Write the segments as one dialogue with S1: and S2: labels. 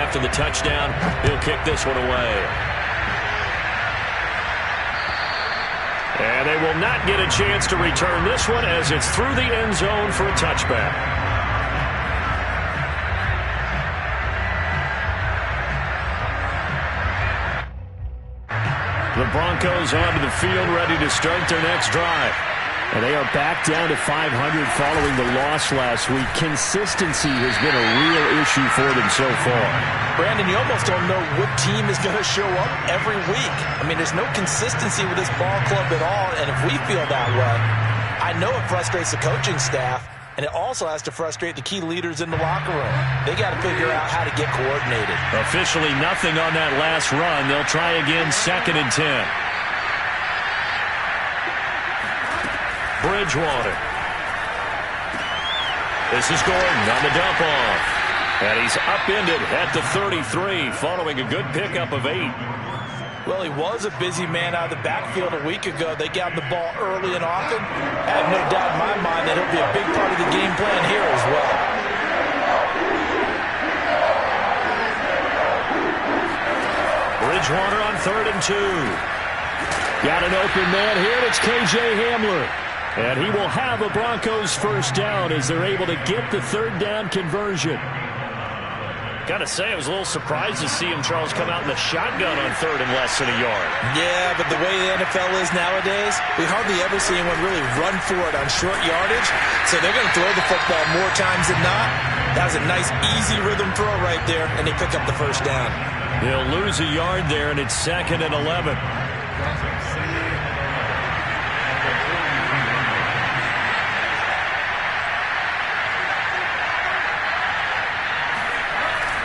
S1: after the touchdown. He'll kick this one away. And they will not get a chance to return this one as it's through the end zone for a touchback. The Broncos onto the field, ready to start their next drive.
S2: And they are back down to 500 following the loss last week. Consistency has been a real issue for them so far.
S3: Brandon, you almost don't know what team is going to show up every week. I mean, there's no consistency with this ball club at all, and if we feel that way, I know it frustrates the coaching staff, and it also has to frustrate the key leaders in the locker room. They got to figure out how to get coordinated.
S1: Officially nothing on that last run. They'll try again, 2nd and 10. Bridgewater. This is Gordon on the dump off. And he's upended at the 33 following a good pickup of 8.
S3: Well, he was a busy man out of the backfield a week ago. They got him the ball early and often. I have no doubt in my mind that he'll be a big part of the game plan here as well.
S1: Bridgewater on 3rd and 2.
S2: Got an open man here, and it's K.J. Hamler.
S1: And he will have a Broncos first down as they're able to get the 3rd down conversion. Got to say, I was a little surprised to see him, Charles, come out in the shotgun on 3rd and less than a yard.
S3: Yeah, but the way the NFL is nowadays, we hardly ever see anyone really run for it on short yardage. So they're going to throw the football more times than not. That was a nice, easy rhythm throw right there, and they pick up the first down.
S1: They'll lose a yard there, and it's 2nd and 11.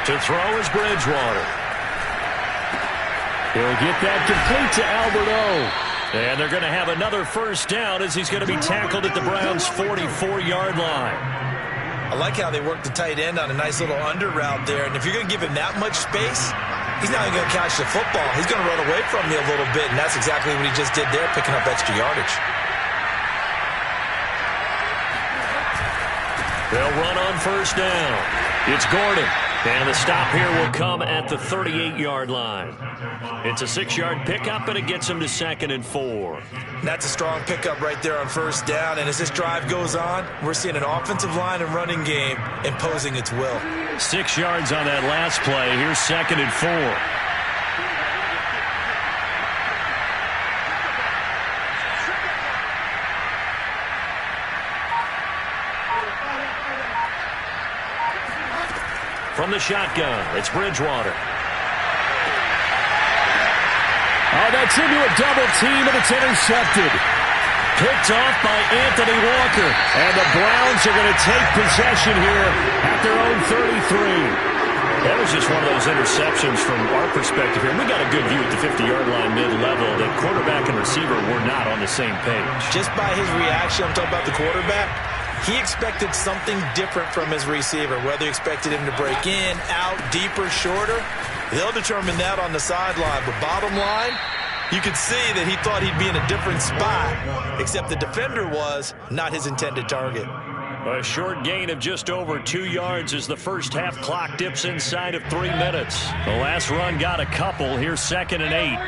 S1: To throw is Bridgewater.
S2: He'll get that complete to Albert O.
S1: And they're going to have another first down as he's going to be tackled at the Browns' 44-yard line.
S3: I like how they work the tight end on a nice little under route there. And if you're going to give him that much space, he's not even going to catch the football. He's going to run away from you a little bit, and that's exactly what he just did there, picking up extra yardage.
S1: They'll run on first down. It's Gordon. And the stop here will come at the 38-yard line. It's a 6-yard pickup, and it gets him to 2nd and 4.
S3: That's a strong pickup right there on first down. And as this drive goes on, we're seeing an offensive line and running game imposing its will.
S1: 6 yards on that last play. Here's 2nd and 4. From the shotgun, it's Bridgewater.
S2: Oh, that's into a double team, and it's intercepted.
S1: Picked off by Anthony Walker. And the Browns are going to take possession here at their own 33. That was just one of those interceptions from our perspective here. We got a good view at the 50-yard line mid-level. The quarterback and receiver were not on the same page.
S3: Just by his reaction, I'm talking about the quarterback, he expected something different from his receiver, whether he expected him to break in, out, deeper, shorter. They'll determine that on the sideline. But bottom line, you could see that he thought he'd be in a different spot, except the defender was not his intended target.
S1: A short gain of just over 2 yards as the first half clock dips inside of 3 minutes. The last run got a couple. Here's 2nd and 8.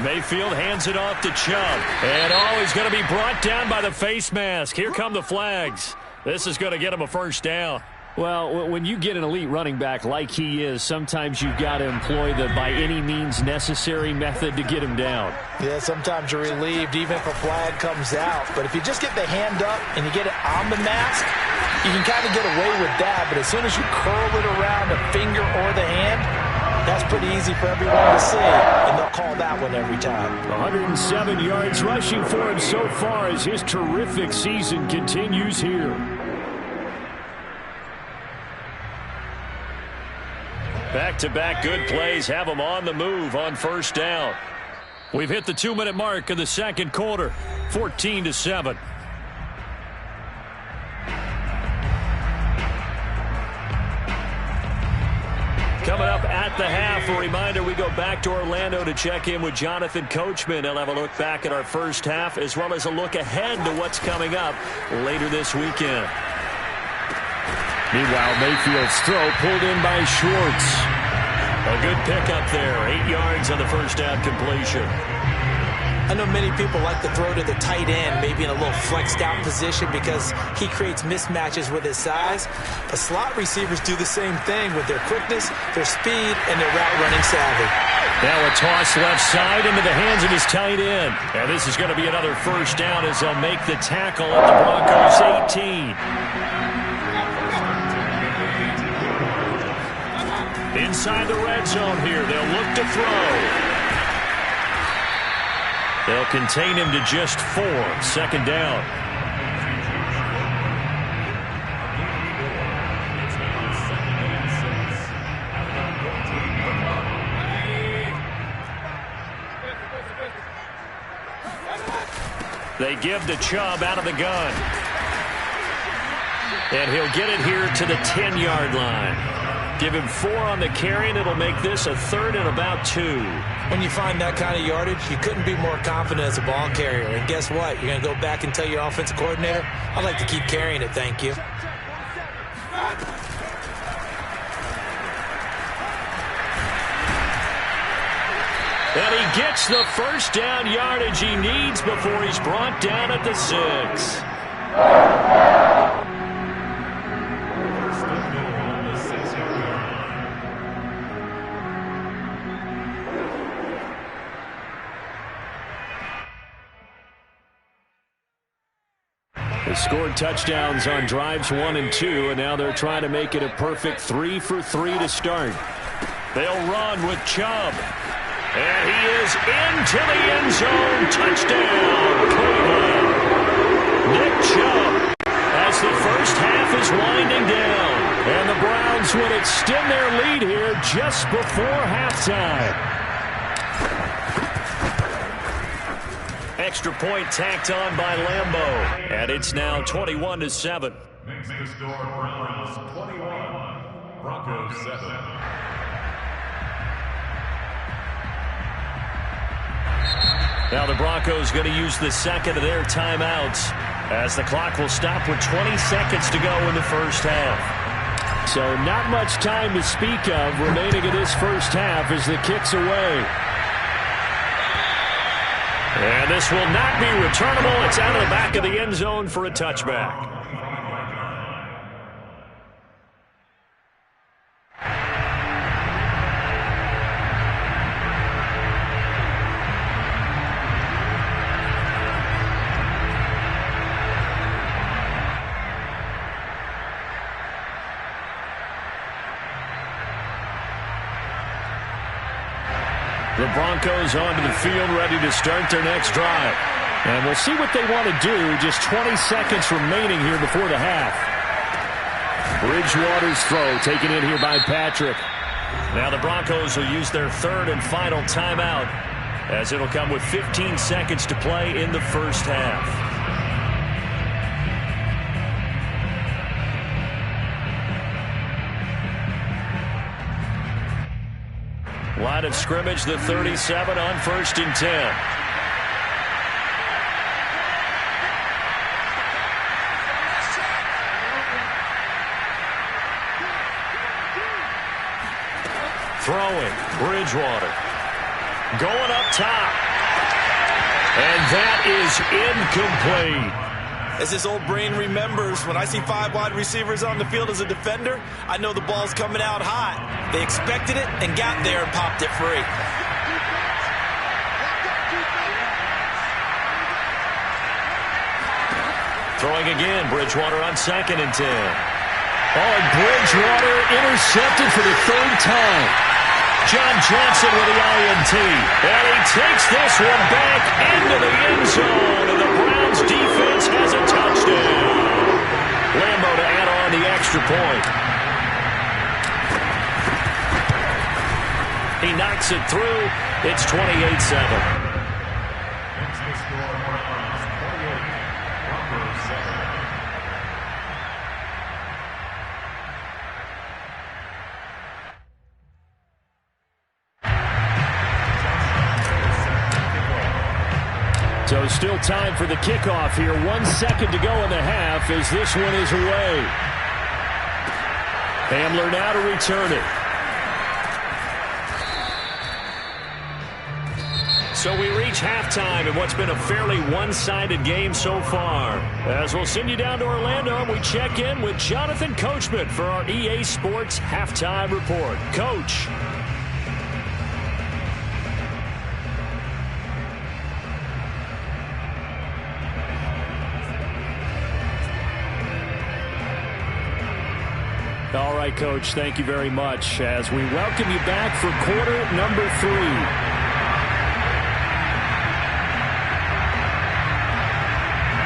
S1: Mayfield hands it off to Chubb. And he's going to be brought down by the face mask. Here come the flags. This is going to get him a first down.
S2: Well, when you get an elite running back like he is, sometimes you've got to employ the by any means necessary method to get him down.
S3: Yeah, sometimes you're relieved even if a flag comes out. But if you just get the hand up and you get it on the mask, you can kind of get away with that. But as soon as you curl it around the finger or the hand, that's pretty easy for everyone to see, and they'll call that one every time.
S2: 107 yards rushing for him so far as his terrific season continues here.
S1: Back-to-back good plays have them on the move on first down. We've hit the 2-minute mark of the second quarter, 14-7. Coming up at the half, a reminder, we go back to Orlando to check in with Jonathan Coachman. He'll have a look back at our first half as well as a look ahead to what's coming up later this weekend.
S2: Meanwhile, Mayfield's throw pulled in by Schwartz.
S1: A good pickup there. 8 yards on the first down completion.
S3: I know many people like to throw to the tight end, maybe in a little flexed out position because he creates mismatches with his size. But slot receivers do the same thing with their quickness, their speed, and their route running savvy.
S1: Now a toss left side into the hands of his tight end. And this is going to be another first down as they'll make the tackle at the Broncos 18. Inside the red zone here, they'll look to throw. They'll contain him to just 4. Second down. They give to Chubb out of the gun. And he'll get it here to the 10-yard line. Give him 4 on the carry, and it'll make this a 3rd and about 2.
S3: When you find that kind of yardage, you couldn't be more confident as a ball carrier. And guess what? You're going to go back and tell your offensive coordinator, I'd like to keep carrying it, thank you.
S1: And he gets the first down yardage he needs before he's brought down at the 6. They scored touchdowns on drives 1 and 2, and now they're trying to make it a perfect 3 for 3 to start. They'll run with Chubb. And he is into the end zone. Touchdown, Cleveland. Nick Chubb as the first half is winding down. And the Browns would extend their lead here just before halftime. Extra point tacked on by Lambo. And it's now 21-7.
S4: Makes the score Browns 21, Broncos 7.
S1: Now the Broncos going to use the second of their timeouts as the clock will stop with 20 seconds to go in the first half.
S2: So not much time to speak of remaining in this first half as the kick's away.
S1: And this will not be returnable. It's out of the back of the end zone for a touchback. The Broncos onto the field, ready to start their next drive.
S2: And we'll see what they want to do. Just 20 seconds remaining here before the half. Bridgewater's throw taken in here by Patrick.
S1: Now the Broncos will use their third and final timeout as it'll come with 15 seconds to play in the first half. Line of scrimmage, the 37 on 1st and 10. Throwing, Bridgewater. Going up top. And that is incomplete.
S3: As his old brain remembers, when I see 5 wide receivers on the field as a defender, I know the ball's coming out hot. They expected it and got there and popped it free.
S1: Throwing again, Bridgewater on 2nd and 10.
S2: Oh, and Bridgewater intercepted for the 3rd time.
S1: John Johnson with the INT. And he takes this one back into the end zone. And the Browns defense has a touchdown. Lambo to add on the extra point. He knocks it through. It's 28-7.
S2: So still time for the kickoff here. 1 second to go in the half as this one is away. Hamler now to return it. So we reach halftime in what's been a fairly one-sided game so far. As we'll send you down to Orlando, we check in with Jonathan Coachman for our EA Sports Halftime Report. Coach. All right, Coach, thank you very much as we welcome you back for quarter number 3.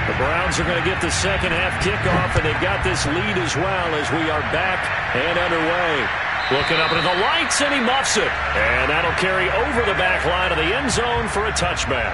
S2: The Browns are going to get the second half kickoff, and they've got this lead as well as we are back and underway. Looking up into the lights, and he muffs it. And that'll carry over the back line of the end zone for a touchback.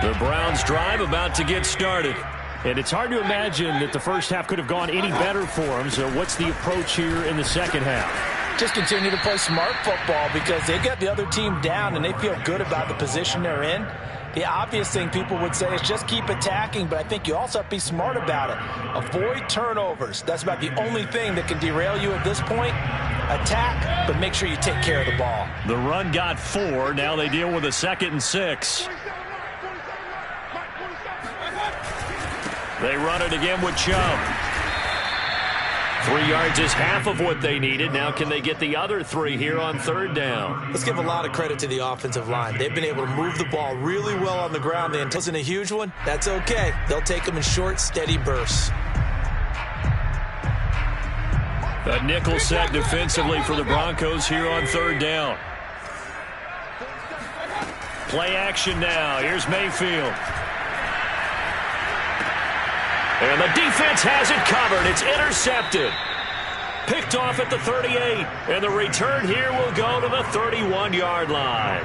S2: The Browns drive about to get started. And it's hard to imagine that the first half could have gone any better for them. So what's the approach here in the second half?
S3: Just continue to play smart football because they got the other team down and they feel good about the position they're in. The obvious thing people would say is just keep attacking, but I think you also have to be smart about it. Avoid turnovers. That's about the only thing that can derail you at this point. Attack, but make sure you take care of the ball.
S2: The run got 4. Now they deal with a 2nd and 6. They run it again with Chubb. 3 yards is half of what they needed. Now can they get the other 3 here on 3rd down?
S3: Let's give a lot of credit to the offensive line. They've been able to move the ball really well on the ground. It wasn't a huge one. That's okay. They'll take them in short, steady bursts.
S2: A nickel set defensively for the Broncos here on 3rd down. Play action now. Here's Mayfield. And the defense has it covered. It's intercepted. Picked off at the 38. And the return here will go to the 31-yard line.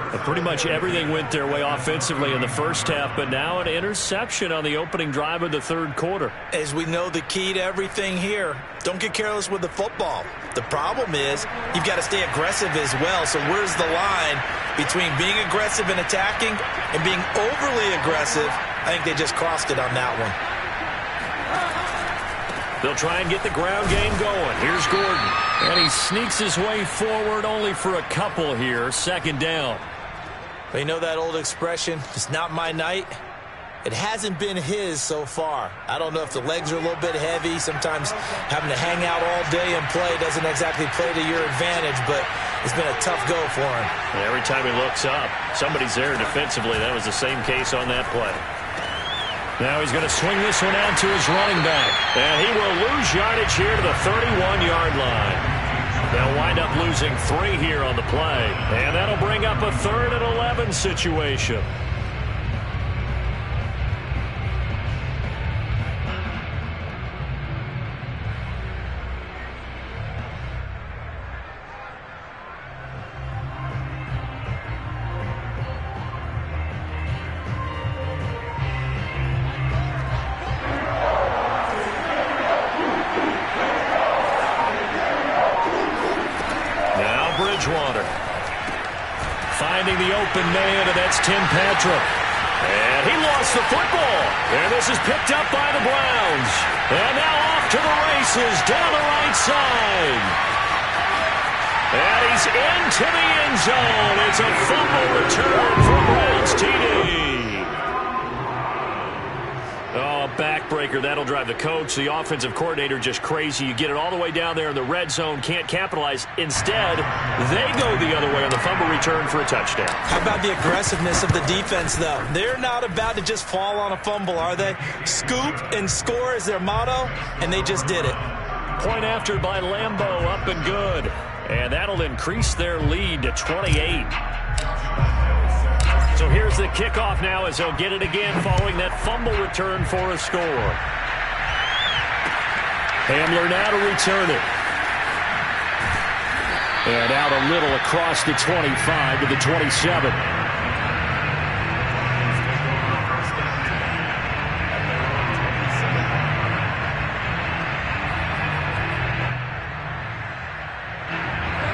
S2: But pretty much everything went their way offensively in the first half, but now an interception on the opening drive of the 3rd quarter.
S3: As we know, the key to everything here, don't get careless with the football. The problem is you've got to stay aggressive as well. So where's the line between being aggressive and attacking and being overly aggressive? I think they just crossed it on that one.
S2: They'll try and get the ground game going. Here's Gordon. And he sneaks his way forward only for a couple here. 2nd down.
S3: But you know that old expression, it's not my night? It hasn't been his so far. I don't know if the legs are a little bit heavy. Sometimes having to hang out all day and play doesn't exactly play to your advantage, but it's been a tough go for him.
S2: And every time he looks up, somebody's there defensively. That was the same case on that play. Now he's going to swing this one out to his running back. And he will lose yardage here to the 31-yard line. They'll wind up losing 3 here on the play. And that'll bring up a 3rd and 11 situation. Finding the open man, and that's Tim Patrick. And he lost the football. And this is picked up by the Browns. And now off to the races down the right side. And he's into the end zone. It's a fumble return for Browns TD. Oh, backbreaker. That'll drive the coach, the offensive coordinator, just crazy. You get it all the way down there in the red zone, can't capitalize. Instead, they go the other way on the fumble return for a touchdown.
S3: How about the aggressiveness of the defense, though? They're not about to just fall on a fumble, are they? Scoop and score is their motto, and they just did it.
S2: Point after by Lambeau, up and good. And that'll increase their lead to 28. So here's the kickoff now as they'll get it again following that fumble return for a score. Hamler now to return it. And out a little across the 25 to the 27.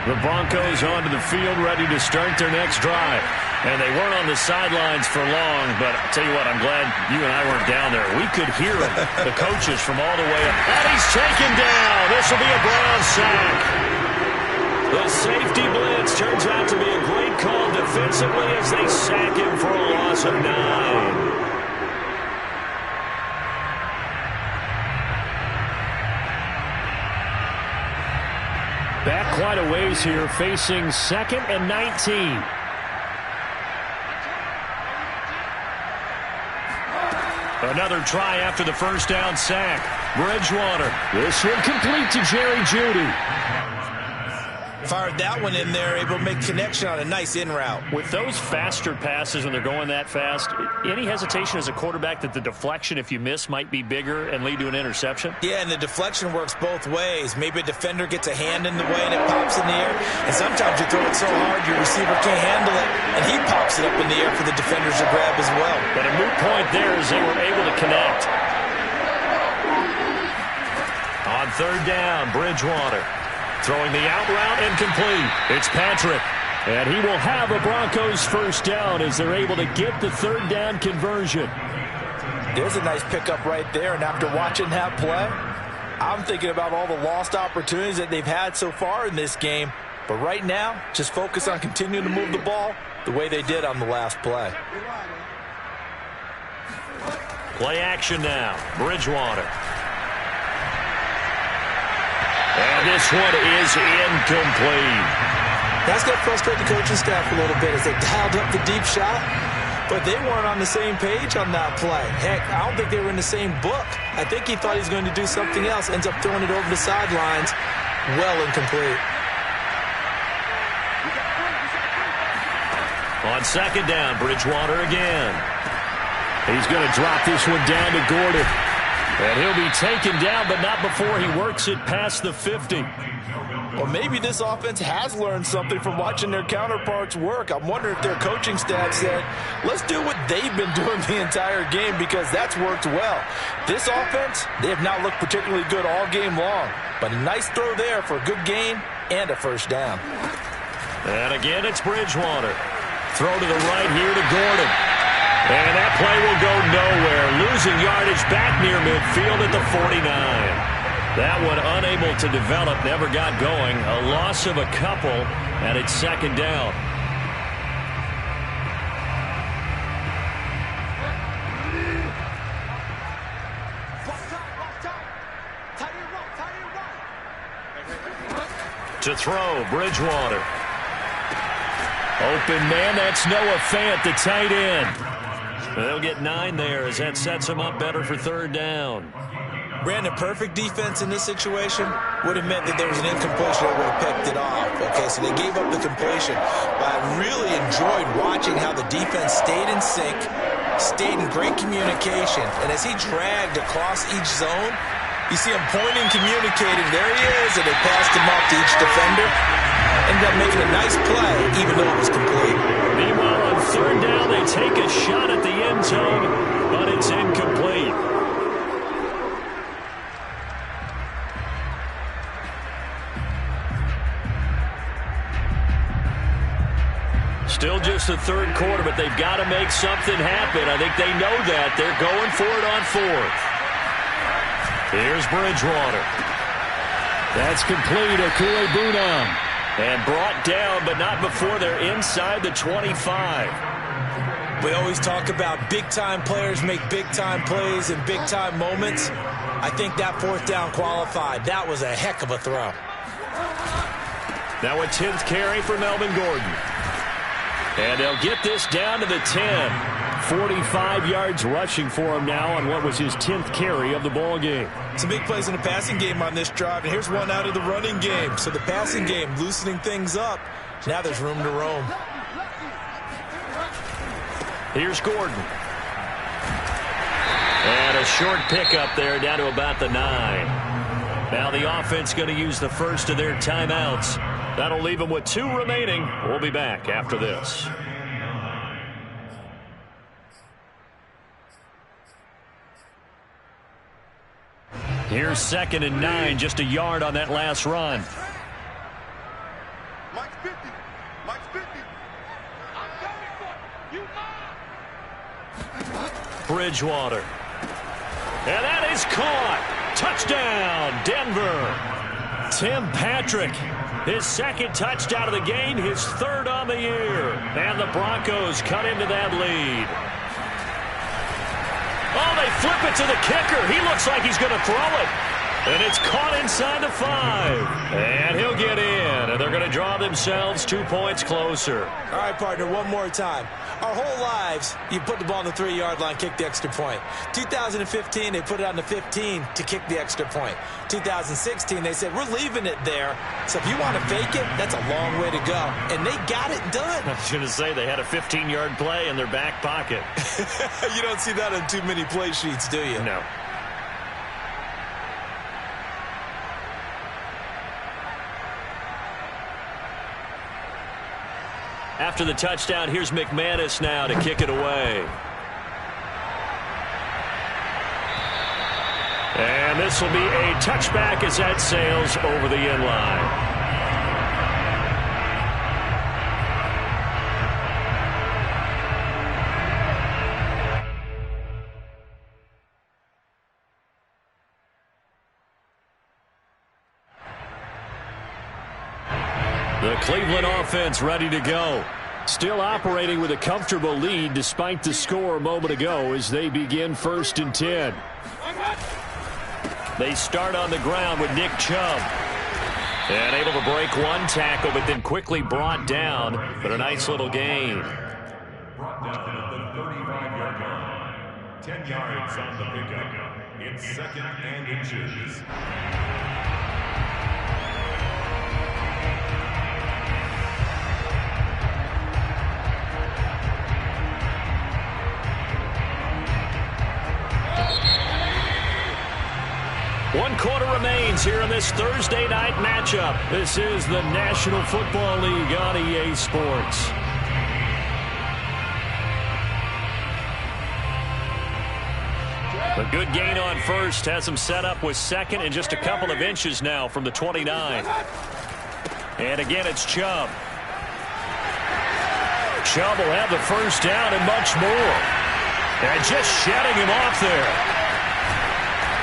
S2: The Broncos onto the field ready to start their next drive. And they weren't on the sidelines for long, but I'll tell you what, I'm glad you and I weren't down there. We could hear them, the coaches from all the way up. And he's taken down. This will be a Brown sack. The safety blitz turns out to be a great call defensively as they sack him for a loss of 9.
S1: Back quite a ways here, facing 2nd and 19.
S2: Another try after the first down sack. Bridgewater.
S1: This one complete to Jerry Jeudy.
S3: Fired that one in there, able to make connection on a nice in route.
S2: With those faster passes when they're going that fast, any hesitation as a quarterback that the deflection, if you miss, might be bigger and lead to an interception?
S3: Yeah, and the deflection works both ways. Maybe a defender gets a hand in the way and it pops in the air. And sometimes you throw it so hard your receiver can't handle it, and he pops it up in the air for the defenders to grab as well.
S2: But a moot point there as they were able to connect. On 3rd down, Bridgewater. Throwing the out route and complete. It's Patrick.
S1: And he will have a Broncos first down as they're able to get the 3rd down conversion.
S3: There's a nice pickup right there, and after watching that play, I'm thinking about all the lost opportunities that they've had so far in this game. But right now, just focus on continuing to move the ball the way they did on the last play.
S2: Play action now. Bridgewater. And this one is incomplete.
S3: That's going to frustrate the coaching staff a little bit as they dialed up the deep shot, but they weren't on the same page on that play. Heck, I don't think they were in the same book. I think he thought he was going to do something else, ends up throwing it over the sidelines. Well incomplete.
S2: On 2nd down, Bridgewater again.
S1: He's going to drop this one down to Gordon. And he'll be taken down, but not before he works it past the 50.
S3: Well, maybe this offense has learned something from watching their counterparts work. I'm wondering if their coaching staff said, let's do what they've been doing the entire game, because that's worked well. This offense, they have not looked particularly good all game long, but a nice throw there for a good gain and a first down.
S2: And again, it's Bridgewater. Throw to the right here to Gordon. And that play will go nowhere. Losing yardage back near midfield at the 49. That one unable to develop, never got going. A loss of a couple, and it's 2nd down. To throw, Bridgewater. Open man, that's Noah Fant, the tight end. They'll get 9 there as that sets them up better for 3rd down.
S3: Brandon, perfect defense in this situation would have meant that there was an incompletion that would have picked it off. Okay, so they gave up the completion. But I really enjoyed watching how the defense stayed in sync, stayed in great communication. And as he dragged across each zone, you see him pointing, communicating. There he is, and they passed him up to each defender. Ended up making a nice play, even though it was complete.
S2: Meanwhile, on 3rd down, they take a shot at the end zone, but it's incomplete. Still just the 3rd quarter, but they've got to make something happen. I think they know that. They're going for it on 4th. Here's Bridgewater.
S1: That's complete. Okuegbunam.
S2: And brought down, but not before they're inside the 25.
S3: We always talk about big-time players make big-time plays in big-time moments. I think that 4th down qualified. That was a heck of a throw.
S2: Now a 10th carry for Melvin Gordon. And they'll get this down to the 10.
S1: 45 yards rushing for him now on what was his 10th carry of the ball game.
S3: Some big plays in the passing game on this drive, and here's one out of the running game. So the passing game loosening things up. Now there's room to roam.
S2: Here's Gordon. And a short pickup there down to about the 9. Now the offense going to use the first of their timeouts. That'll leave them with 2 remaining. We'll be back after this. Here's 2nd and 9, just a yard on that last run.
S5: Mike's 50. Mike's 50. I'm coming for
S2: Bridgewater. And that is caught. Touchdown, Denver. Tim Patrick, his second touchdown of the game, his third on the year. And the Broncos cut into that lead. Oh, they flip it to the kicker. He looks like he's going to throw it. And it's caught inside the 5. And he'll get in. And they're going to draw themselves 2 points closer.
S3: All right, partner, one more time. Our whole lives, you put the ball on the 3-yard line, kick the extra point. 2015, they put it on the 15 to kick the extra point. 2016, they said, we're leaving it there. So if you want to fake it, that's a long way to go. And they got it done.
S2: I was going to say, they had a 15-yard play in their back pocket.
S3: You don't see that on too many play sheets, do you?
S2: No. After the touchdown, here's McManus now to kick it away. And this will be a touchback as that sails over the end line. The Cleveland offense ready to go. Still operating with a comfortable lead despite the score a moment ago as they begin 1st and 10. They start on the ground with Nick Chubb. And able to break one tackle, but then quickly brought down. But a nice little gain.
S4: Brought down at the 35-yard line. 10 yards on the pickup. It's 2nd and inches.
S2: One quarter remains here in this Thursday night matchup. This is the National Football League on EA Sports. A good gain on first has him set up with 2nd and just a couple of inches now from the 29. And again, it's Chubb. Chubb will have the first down and much more. And just shedding him off there.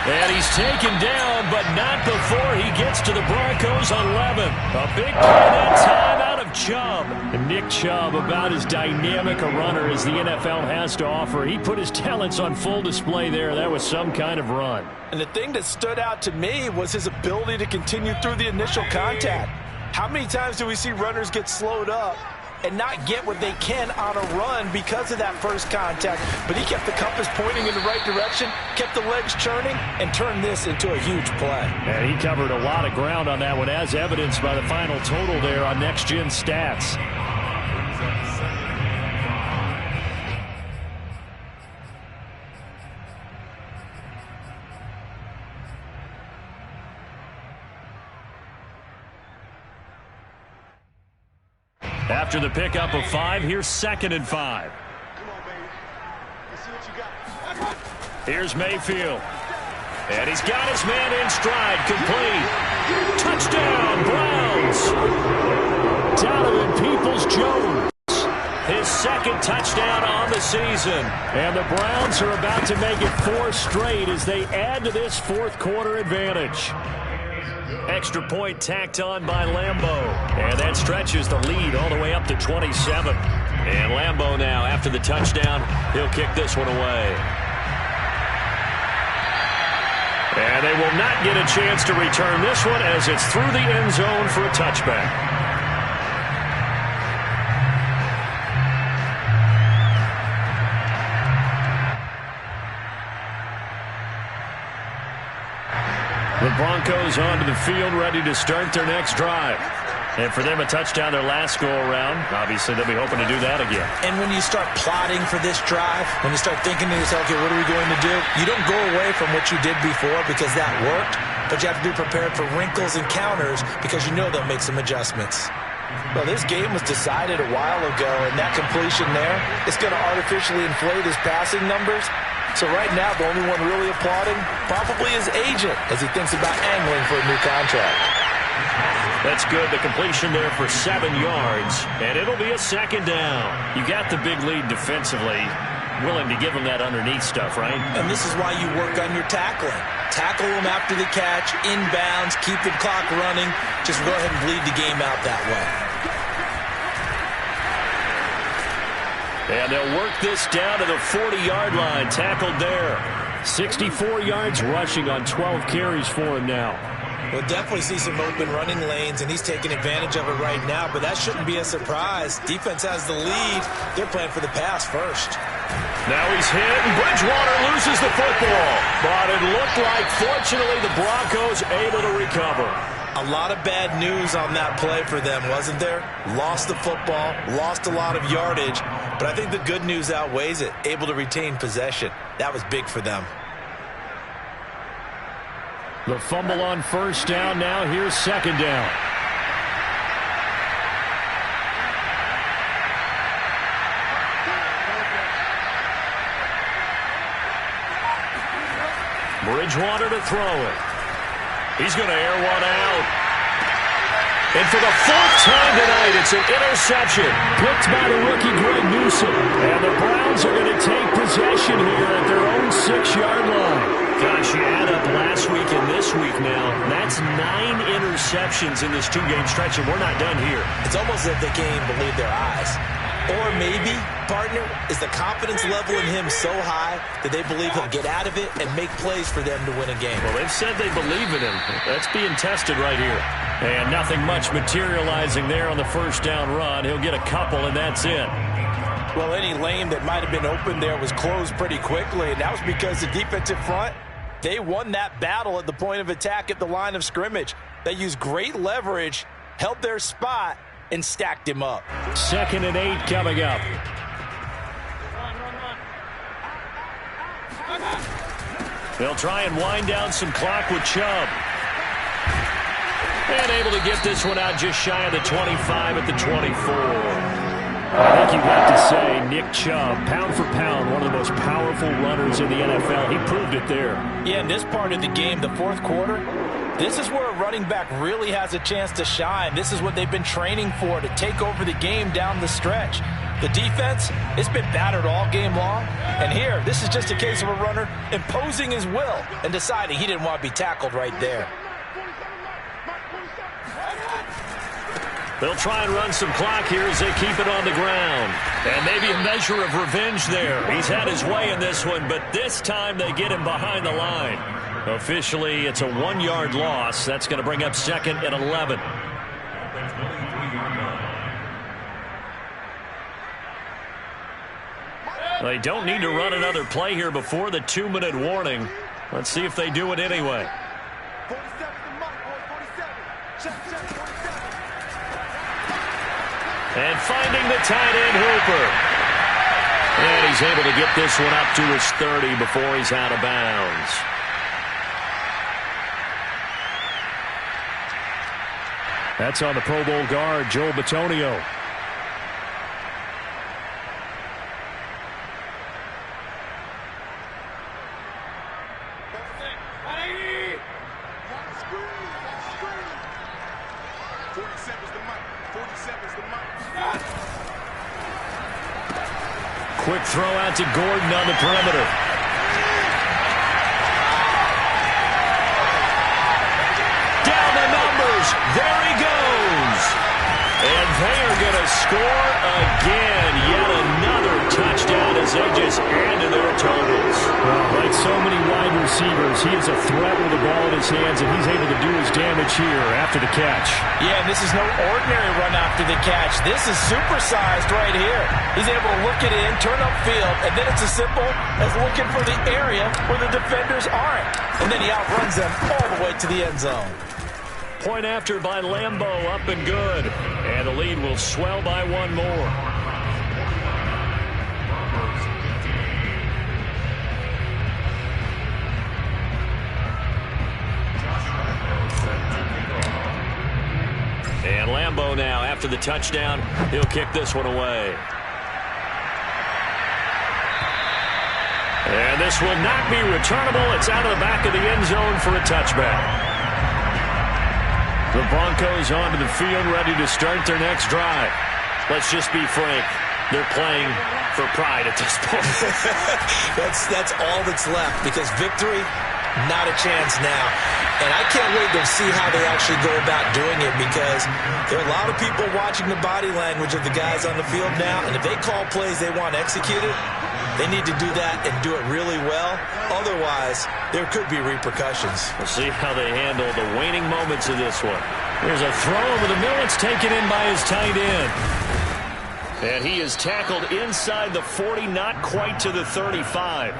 S2: And he's taken down, but not before he gets to the Broncos 11. A big play that time out of Chubb. And Nick Chubb, about as dynamic a runner as the NFL has to offer. He put his talents on full display there. That was some kind of run.
S3: And the thing that stood out to me was his ability to continue through the initial contact. How many times do we see runners get slowed up and not get what they can on a run because of that first contact? But he kept the compass pointing in the right direction, kept the legs churning, and turned this into a huge play.
S2: And he covered a lot of ground on that one, as evidenced by the final total there on Next Gen Stats. After the pickup of 5, here's 2nd and 5.
S5: Come on, baby. Let's see what you got.
S2: Here's Mayfield. And he's got his man in stride, complete. Touchdown, Browns. Donovan Peoples-Jones. His 2nd touchdown on the season. And the Browns are about to make it 4 straight as they add to this 4th quarter advantage. Extra point tacked on by Lambeau. And that stretches the lead all the way up to 27. And Lambeau now, after the touchdown, he'll kick this one away. And they will not get a chance to return this one as it's through the end zone for a touchback. The Broncos onto the field, ready to start their next drive. And for them, a touchdown their last go-around. Obviously, they'll be hoping to do that again.
S3: And when you start plotting for this drive, when you start thinking to yourself, okay, what are we going to do? You don't go away from what you did before because that worked, but you have to be prepared for wrinkles and counters because you know they'll make some adjustments. Well, this game was decided a while ago, and that completion there is going to artificially inflate his passing numbers. So right now, the only one really applauding probably his agent as he thinks about angling for a new contract.
S2: That's good. The completion there for 7 yards, and it'll be a 2nd down. You got the big lead defensively. willing to give him that underneath stuff, right?
S3: And this is why you work on your tackling. Tackle him after the catch, inbounds, keep the clock running. Just go ahead and bleed the game out that way.
S2: And they'll work this down to the 40-yard line. Tackled there. 64 yards rushing on 12 carries for him now.
S3: We'll definitely see some open running lanes, and he's taking advantage of it right now, but that shouldn't be a surprise. Defense has the lead. They're playing for the pass first.
S2: Now he's hit, and Bridgewater loses the football. But it looked like, fortunately, the Broncos able to recover.
S3: A lot of bad news on that play for them, wasn't there? Lost the football, lost a lot of yardage, but I think the good news outweighs it. Able to retain possession. That was big for them.
S2: The fumble on first down. Now here's second down. Bridgewater to throw it. He's going to air one out. And for the fourth time tonight, it's an interception. Picked by the rookie Greg Newsome. And the Browns are going to take possession here at their own 6-yard line. Gosh, you add up last week and this week now. That's 9 interceptions in this 2-game stretch, and we're not done here.
S3: It's almost as if they can't even believe their eyes. Or maybe, partner, is the confidence level in him so high that they believe he'll get out of it and make plays for them to win a game.
S2: Well, they've said they believe in him. That's being tested right here. And nothing much materializing there on the first down run. He'll get a couple, and that's it.
S3: Well, any lane that might have been open there was closed pretty quickly, and that was because the defensive front, they won that battle at the point of attack at the line of scrimmage. They used great leverage, held their spot, and stacked him up.
S2: 2nd and 8 coming up. They'll try and wind down some clock with Chubb. And able to get this one out just shy of the 25 at the 24. I think you'd have to say Nick Chubb, pound for pound, one of the most powerful runners in the NFL. He proved it there.
S3: Yeah, in this part of the game, the fourth quarter, this is where a running back really has a chance to shine. This is what they've been training for, to take over the game down the stretch. The defense, it's been battered all game long. And here, this is just a case of a runner imposing his will and deciding he didn't want to be tackled right there.
S2: They'll try and run some clock here as they keep it on the ground. And maybe a measure of revenge there. He's had his way in this one, but this time they get him behind the line. Officially, it's a 1-yard loss. That's going to bring up 2nd and 11. They don't need to run another play here before the 2-minute warning. Let's see if they do it anyway. And finding the tight end, Hooper. And he's able to get this one up to his 30 before he's out of bounds. That's on the Pro Bowl guard, Joel Bitonio. Quick throw out to Gordon on the perimeter. Down the numbers. There he goes. And they are going to score again. Yet another touchdown as they just add to their totals. Well, like so many wide receivers, he is a threat with the ball in his hands, and he's able to do his damage here after the catch.
S3: Yeah, and this is no ordinary run after the catch. This is supersized right here. He's able to look it in, turn upfield, and then it's as simple as looking for the area where the defenders aren't. And then he outruns them all the way to the end zone.
S2: Point after by Lambeau, up and good. And the lead will swell by one more. And Lambeau now, after the touchdown, he'll kick this one away. And this will not be returnable. It's out of the back of the end zone for a touchback. The Broncos onto the field, ready to start their next drive. Let's just be frank. they're playing for pride at this point.
S3: That's all that's left, because victory, not a chance now. And I can't wait to see how they actually go about doing it, because there are a lot of people watching the body language of the guys on the field now, and if they call plays they want executed, they need to do that and do it really well. Otherwise, there could be repercussions.
S2: We'll see how they handle the waning moments of this one. Here's a throw over the middle. It's taken in by his tight end. And he is tackled inside the 40, not quite to the 35.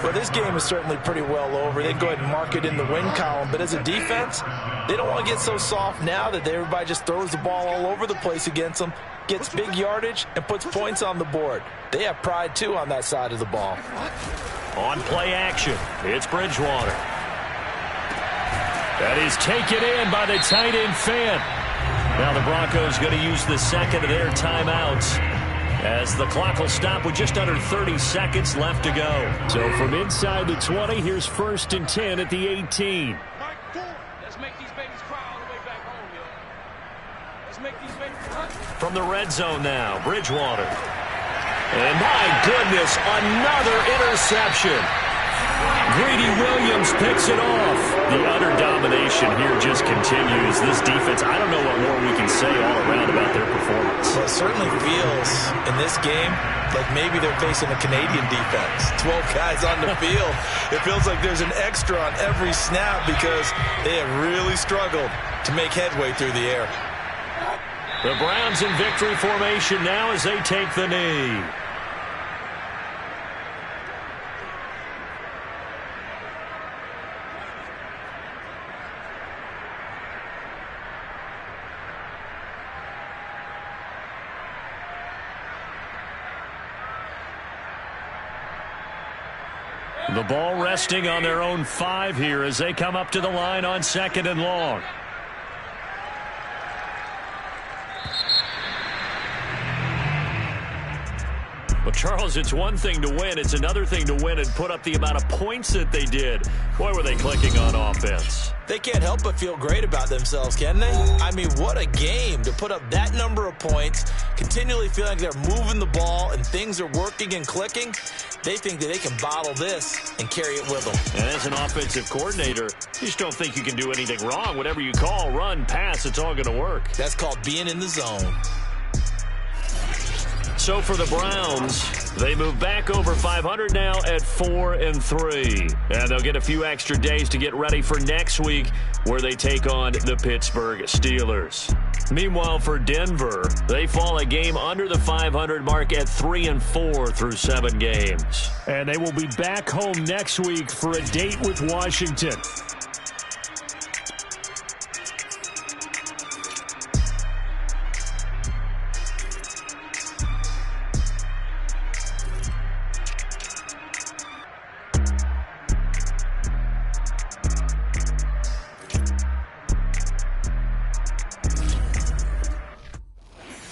S3: Well, this game is certainly pretty well over. They go ahead and mark it in the win column. But as a defense, they don't want to get so soft now that everybody just throws the ball all over the place against them, gets big yardage, and puts points on the board. They have pride, too, on that side of the ball.
S2: On play action, it's Bridgewater. That is taken in by the tight end Fant. Now the Broncos going to use the second of their timeouts, as the clock will stop with just under 30 seconds left to go. So from inside the 20, here's 1st and 10 at the 18.
S5: Let's make these babies cry all the way back home, yo. Let's make these babies cry.
S2: From the red zone now, Bridgewater. And my goodness, another interception. Greedy Williams picks it off. The utter domination here just continues. This defense, I don't know what more we can say all around about their performance.
S3: Well, it certainly feels in this game like maybe they're facing a Canadian defense. 12 guys on the field. It feels like there's an extra on every snap, because they have really struggled to make headway through the air.
S2: The Browns in victory formation now as they take the knee. The ball resting on their own 5 here as they come up to the line on 2nd and long. Well, Charles, it's one thing to win. It's another thing to win and put up the amount of points that they did. Boy, were they clicking on offense.
S3: They can't help but feel great about themselves, can they? I mean, what a game to put up that number of points, continually feeling like they're moving the ball and things are working and clicking. They think that they can bottle this and carry it with them.
S2: And as an offensive coordinator, you just don't think you can do anything wrong. Whatever you call, run, pass, it's all going to work.
S3: That's called being in the zone.
S2: So for the Browns, they move back over 500 now at 4-3. And they'll get a few extra days to get ready for next week, where they take on the Pittsburgh Steelers. Meanwhile, for Denver, they fall a game under the 500 mark at 3-4 through 7 games.
S1: And they will be back home next week for a date with Washington.